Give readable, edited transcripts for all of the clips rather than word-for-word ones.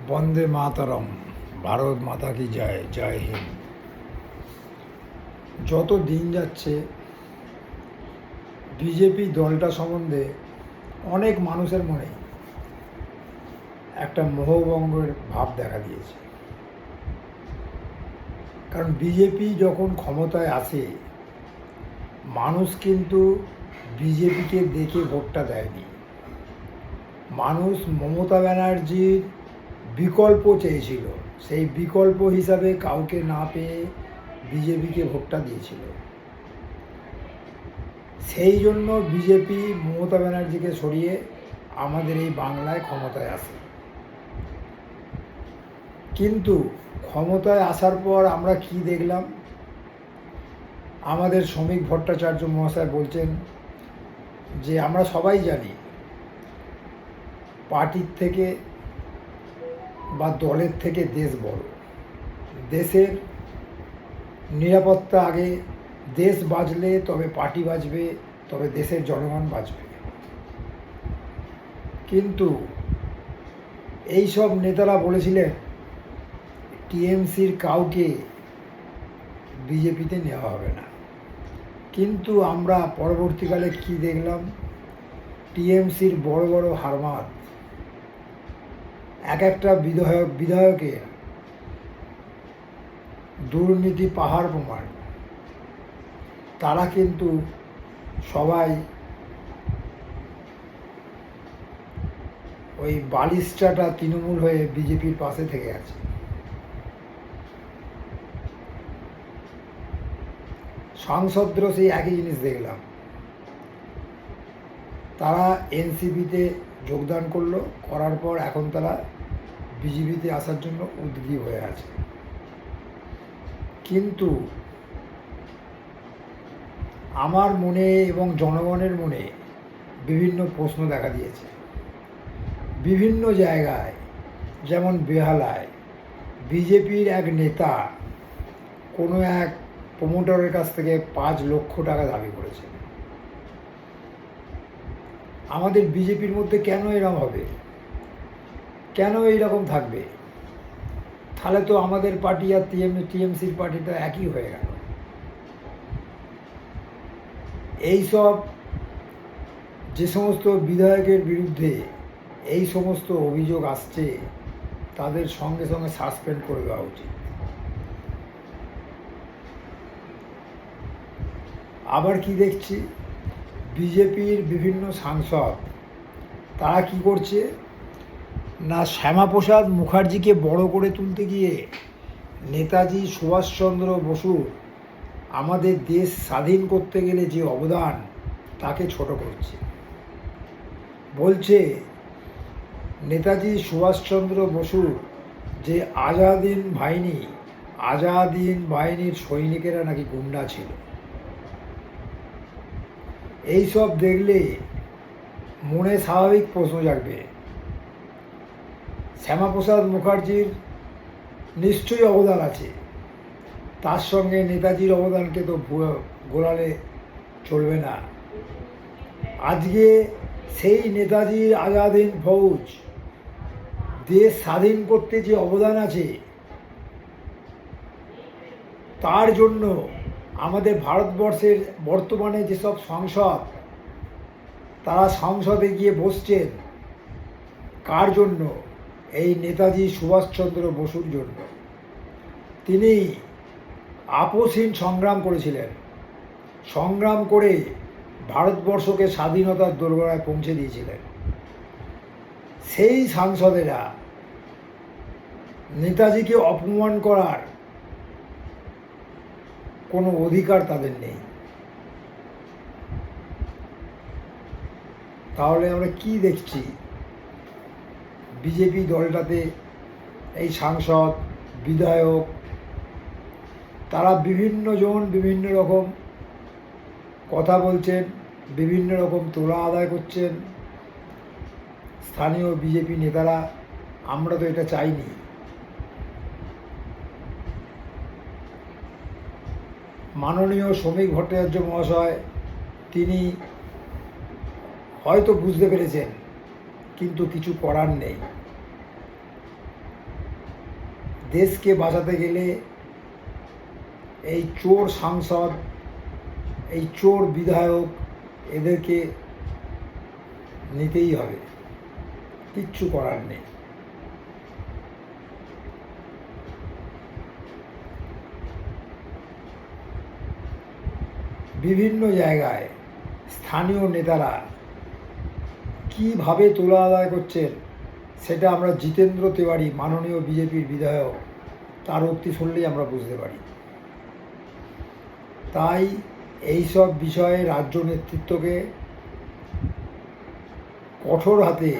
বন্দে মাতরম, ভারত মাতা কি জয়, জয় হিন্দ। যত দিন যাচ্ছে বিজেপি দলটা সম্বন্ধে অনেক মানুষের মনে একটা মোহভঙ্গের ভাব দেখা দিয়েছে। কারণ বিজেপি যখন ক্ষমতায় আসে মানুষ কিন্তু বিজেপিকে দেখে ভোটটা দেয়নি। মানুষ মমতা ব্যানার্জির বিকল্প চেয়েছিল, সেই বিকল্প হিসাবে কাউকে না পেয়ে বিজেপিকে ভোটটা দিয়েছিল। সেই জন্য বিজেপি মমতা ব্যানার্জিকে সরিয়ে আমাদের এই বাংলায় ক্ষমতায় আসে। কিন্তু ক্ষমতায় আসার পর আমরা কি দেখলাম? আমাদের শ্রমিক ভট্টাচার্য মহাশয় বলছেন যে আমরা সবাই জানি পার্টির থেকে বা দলের থেকে দেশ বড়। দেশের নিরাপত্তা আগে, দেশ বাঁচলে তবে পার্টি বাঁচবে, তবে দেশের জনগণ বাঁচবে। কিন্তু এই সব নেতারা বলেছিলেন টিএমসির কাউকে বিজেপিতে নেওয়া হবে না। কিন্তু আমরা পরবর্তীকালে কি দেখলাম? টিএমসির বড় বড় হারমাত এক একটা বিধায়কের দুর্নীতি পাহাড় প্রমাণ। তারা কিন্তু সবাই ওই বালিশটাটা তৃণমূল হয়ে বিজেপির পাশে থেকে আছে। সাংসদদেরও সেই একই জিনিস দেখলাম। তারা এনসিপিতে যোগদান করলো, করার পর এখন তারা বিজেপিতে আসার জন্য উদ্গ্রীব হয়ে আছে। কিন্তু আমার মনে এবং জনগণের মনে বিভিন্ন প্রশ্ন দেখা দিয়েছে। বিভিন্ন জায়গায়, যেমন বেহালায় বিজেপির এক নেতা কোনো এক প্রমোটরের কাছ থেকে 5 লক্ষ টাকা দাবি করেছে। আমাদের বিজেপির মধ্যে কেন এরকম হবে? কেন এইরকম থাকবে? তাহলে তো আমাদের পার্টি আর টিএমসির পার্টিটা একই হয়ে গেল। এইসব যে সমস্ত বিধায়কের বিরুদ্ধে এই সমস্ত অভিযোগ আসছে তাদের সঙ্গে সঙ্গে সাসপেন্ড করে দেওয়া উচিত। আবার কি দেখছি? বিজেপির বিভিন্ন সাংসদ তারা কি করছে না, শ্যামাপ্রসাদ মুখার্জিকে বড় করে তুলতে গিয়ে নেতাজি সুভাষচন্দ্র বসুর আমাদের দেশ স্বাধীন করতে গেলে যে অবদান তাকে ছোট করছে। বলছে নেতাজি সুভাষচন্দ্র বসুর যে আজাদিন বাহিনীর সৈনিকেরা নাকি গুন্ডা ছিল। এইসব দেখলে মনে স্বাভাবিক প্রশ্ন জাগবে, শ্যামাপ্রসাদ মুখার্জির নিশ্চয়ই অবদান আছে, তার সঙ্গে নেতাজির অবদানকে তো গোলালে চলবে না। আজকে সেই নেতাজির আজাদিন ফৌজ দেশ স্বাধীন করতে যে অবদান আছে, তার জন্য আমাদের ভারতবর্ষের বর্তমানে যেসব সংসদ, তারা সংসদে গিয়ে বসছেন কার জন্য? এই নেতাজি সুভাষচন্দ্র বসুর জন্য। তিনি আপোষহীন সংগ্রাম করেছিলেন, সংগ্রাম করে ভারতবর্ষকে স্বাধীনতার দোরগোড়ায় পৌঁছে দিয়েছিলেন। সেই সাংসদেরা নেতাজিকে অপমান করার কোনো অধিকার তাদের নেই। তাহলে আমরা কি দেখছি? বিজেপি দলটাতে এই সাংসদ, বিধায়ক তারা বিভিন্ন জন বিভিন্ন রকম কথা বলছেন, বিভিন্ন রকম তোলা আদায় করছেন। স্থানীয় বিজেপি নেতারা আমরা তো এটা চাইনি। মাননীয় শ্রমিক ভট্টাচার্য মহাশয় তিনি হয়তো বুঝতে পেরেছেন, কিন্তু কিছু করার নেই। দেশকে বাঁচাতে গেলে এই চোর সাংসদ, এই চোর বিধায়ক, এদেরকে নিতেই হবে, কিচ্ছু করার নেই। বিভিন্ন জায়গায় স্থানীয় নেতারা কীভাবে তোলা আদায় করছেন সেটা আমরা জিতেন্দ্র তেওয়ারি, মাননীয় বিজেপির বিধায়ক, তার উক্তি শুনলেই আমরা বুঝতে পারি। তাই এইসব বিষয়ে রাজ্য নেতৃত্বকে কঠোর হাতে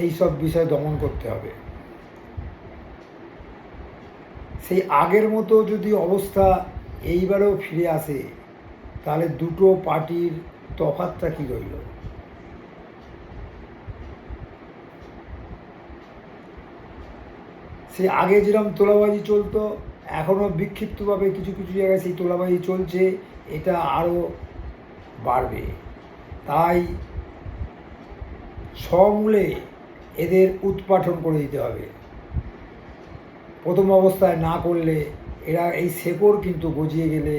এইসব বিষয় দমন করতে হবে। সেই আগের মতো যদি অবস্থা এইবারেও ফিরে আসে, তাহলে দুটো পার্টির তফাৎটা কী রইল? সে আগে যেরকম তোলাবাজি চলতো, এখনও বিক্ষিপ্তভাবে কিছু কিছু জায়গায় সেই তোলাবাজি চলছে, এটা আরও বাড়বে। তাই সমূলে এদের উৎপাটন করে দিতে হবে। প্রথম অবস্থায় না করলে এরা এই শেকড় কিন্তু গজিয়ে গেলে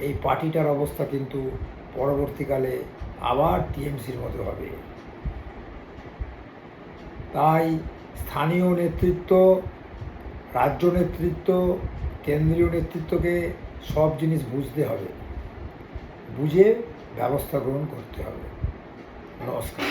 এই পার্টিটার অবস্থা কিন্তু পরবর্তীকালে আবার টিএমসির মতো হবে। তাই স্থানীয় নেতৃত্ব, রাজ্য নেতৃত্ব, কেন্দ্রীয় নেতৃত্বকে সব জিনিস বুঝতে হবে, বুঝে ব্যবস্থা গ্রহণ করতে হবে। নমস্কার।